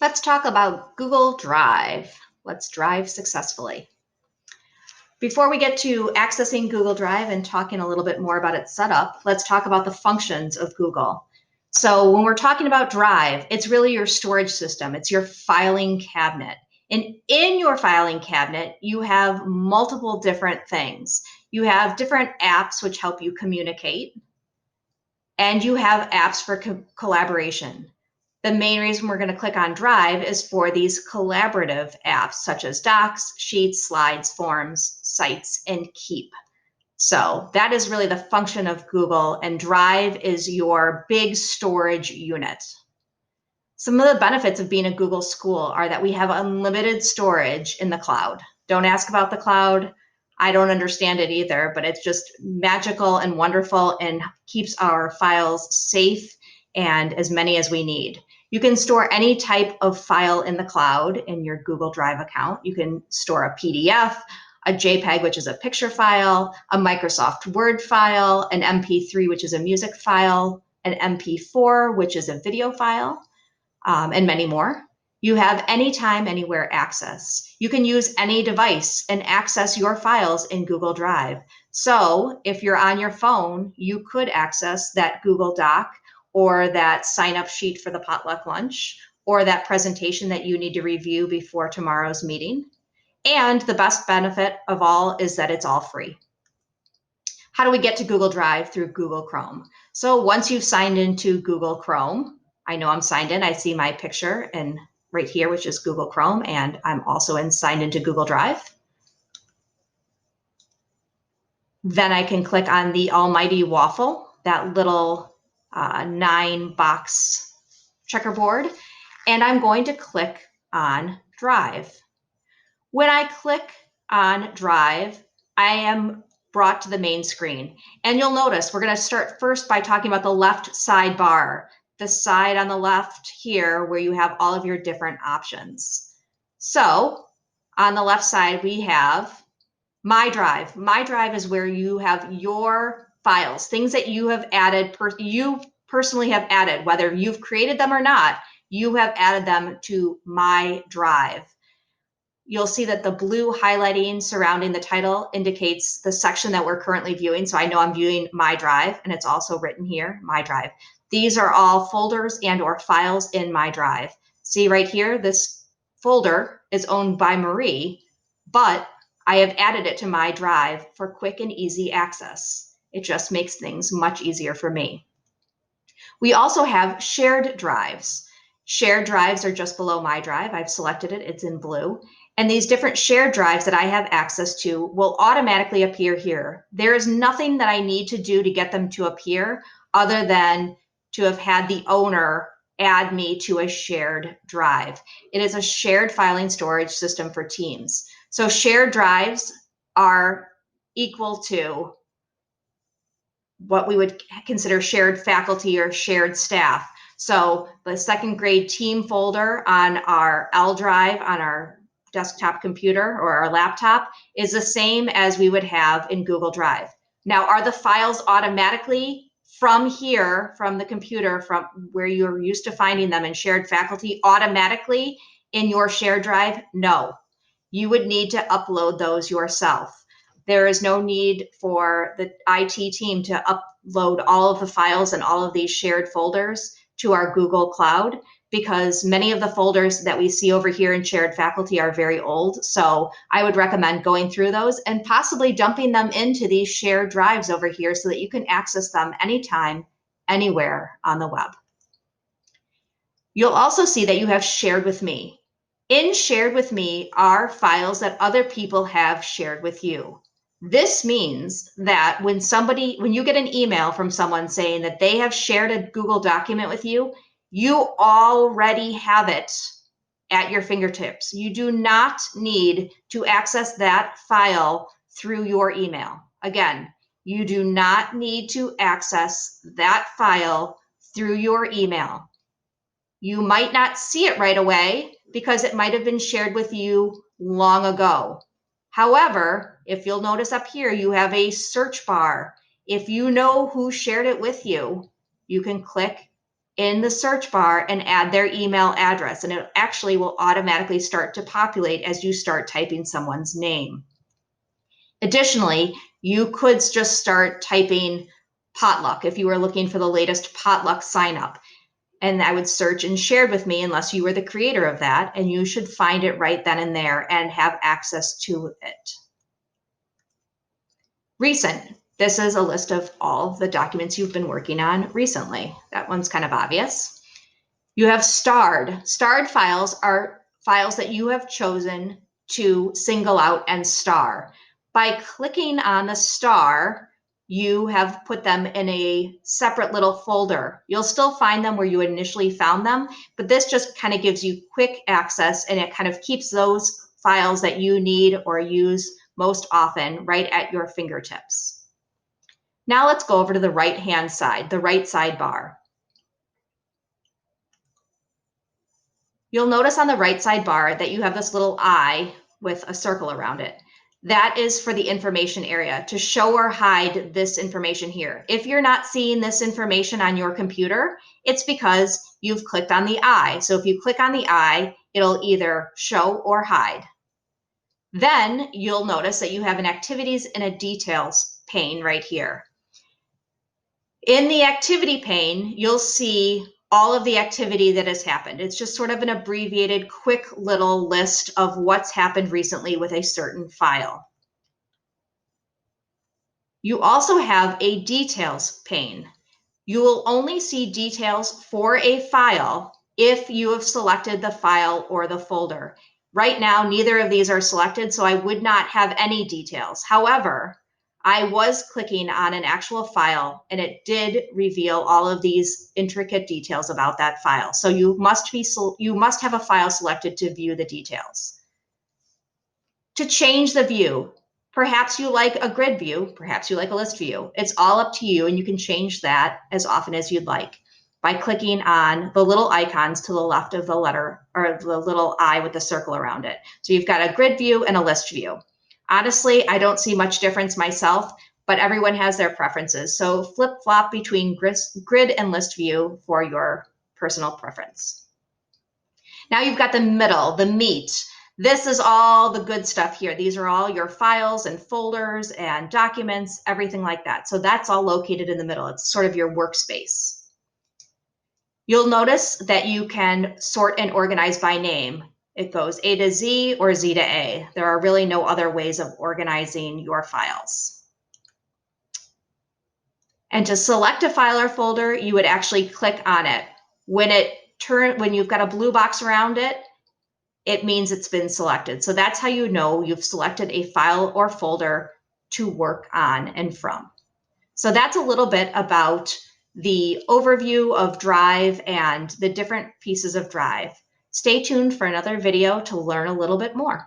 Let's talk about Google Drive. Let's drive successfully. Before we get to accessing Google Drive and talking a little bit more about its setup, let's talk about the functions of Google. So when we're talking about Drive, it's really your storage system. It's your filing cabinet. And in your filing cabinet, you have multiple different things. You have different apps which help you communicate, and you have apps for collaboration. The main reason we're going to click on Drive is for these collaborative apps such as Docs, Sheets, Slides, Forms, Sites, and Keep. So that is really the function of Google, and Drive is your big storage unit. Some of the benefits of being a Google school are that we have unlimited storage in the cloud. Don't ask about the cloud. I don't understand it either, but it's just magical and wonderful and keeps our files safe and as many as we need. You can store any type of file in the cloud in your Google Drive account. You can store a PDF, a JPEG, which is a picture file, a Microsoft Word file, an MP3, which is a music file, an MP4, which is a video file, and many more. You have anytime, anywhere access. You can use any device and access your files in Google Drive. So if you're on your phone, you could access that Google Doc or that sign-up sheet for the potluck lunch or that presentation that you need to review before tomorrow's meeting. And the best benefit of all is that it's all free. How do we get to Google Drive? Through Google Chrome. So once you've signed into Google Chrome, I know I'm signed in. I see my picture and right here, which is Google Chrome, and I'm also signed into Google Drive. Then I can click on the almighty waffle, that little 9-box checkerboard, and I'm going to click on Drive. When I click on Drive, I am brought to the main screen. And you'll notice we're going to start first by talking about the left sidebar, the side on the left here where you have all of your different options. So on the left side, we have My Drive. My Drive is where you have your files, things that you have added, you personally have added, whether you've created them or not, you have added them to My Drive. You'll see that the blue highlighting surrounding the title indicates the section that we're currently viewing. So I know I'm viewing My Drive, and it's also written here, My Drive. These are all folders and or files in My Drive. See right here, this folder is owned by Marie, but I have added it to My Drive for quick and easy access. It just makes things much easier for me. We also have shared drives. Shared drives are just below My Drive. I've selected it, it's in blue. And these different shared drives that I have access to will automatically appear here. There is nothing that I need to do to get them to appear other than to have had the owner add me to a shared drive. It is a shared filing storage system for teams. So shared drives are equal to what we would consider shared faculty or shared staff. So the second grade team folder on our L drive on our desktop computer or our laptop is the same as we would have in Google Drive. Now, are the files automatically from here, from the computer, from where you're used to finding them in shared faculty, automatically in your shared drive? No. You would need to upload those yourself. There is no need for the IT team to upload all of the files and all of these shared folders to our Google Cloud, because many of the folders that we see over here in shared faculty are very old. So I would recommend going through those and possibly dumping them into these shared drives over here so that you can access them anytime, anywhere on the web. You'll also see that you have Shared with Me. In Shared with Me are files that other people have shared with you. This means that when you get an email from someone saying that they have shared a Google document with you, you already have it at your fingertips. You do not need to access that file through your email. Again, you do not need to access that file through your email. You might not see it right away because it might have been shared with you long ago. However, if you'll notice up here, you have a search bar. If you know who shared it with you, you can click in the search bar and add their email address, and it actually will automatically start to populate as you start typing someone's name. Additionally, you could just start typing potluck if you were looking for the latest potluck sign up. And I would search in shared with me unless you were the creator of that, and you should find it right then and there and have access to it. Recent. This is a list of all of the documents you've been working on recently. That one's kind of obvious. You have starred. Starred files are files that you have chosen to single out and star. By clicking on the star, you have put them in a separate little folder. You'll still find them where you initially found them, but this just kind of gives you quick access, and it kind of keeps those files that you need or use most often right at your fingertips. Now let's go over to the right-hand side, the right sidebar. You'll notice on the right sidebar that you have this little eye with a circle around it. That is for the information area, to show or hide this information here. If you're not seeing this information on your computer, it's because you've clicked on the eye. So if you click on the eye, it'll either show or hide. Then you'll notice that you have an activities and a details pane right here. In the activity pane, you'll see all of the activity that has happened. It's just sort of an abbreviated, quick little list of what's happened recently with a certain file. You also have a details pane. You will only see details for a file if you have selected the file or the folder. Right now, neither of these are selected, so I would not have any details. However, I was clicking on an actual file, and it did reveal all of these intricate details about that file. So you must have a file selected to view the details. To change the view, perhaps you like a grid view, perhaps you like a list view. It's all up to you, and you can change that as often as you'd like by clicking on the little icons to the left of the letter, or the little eye with the circle around it. So you've got a grid view and a list view. Honestly, I don't see much difference myself, but everyone has their preferences. So flip-flop between grid and list view for your personal preference. Now you've got the middle, the meat. This is all the good stuff here. These are all your files and folders and documents, everything like that. So that's all located in the middle. It's sort of your workspace. You'll notice that you can sort and organize by name. It goes A to Z or Z to A. There are really no other ways of organizing your files. And to select a file or folder, you would actually click on it. When you've got a blue box around it, it means it's been selected. So that's how you know you've selected a file or folder to work on and from. So that's a little bit about the overview of Drive and the different pieces of Drive. Stay tuned for another video to learn a little bit more.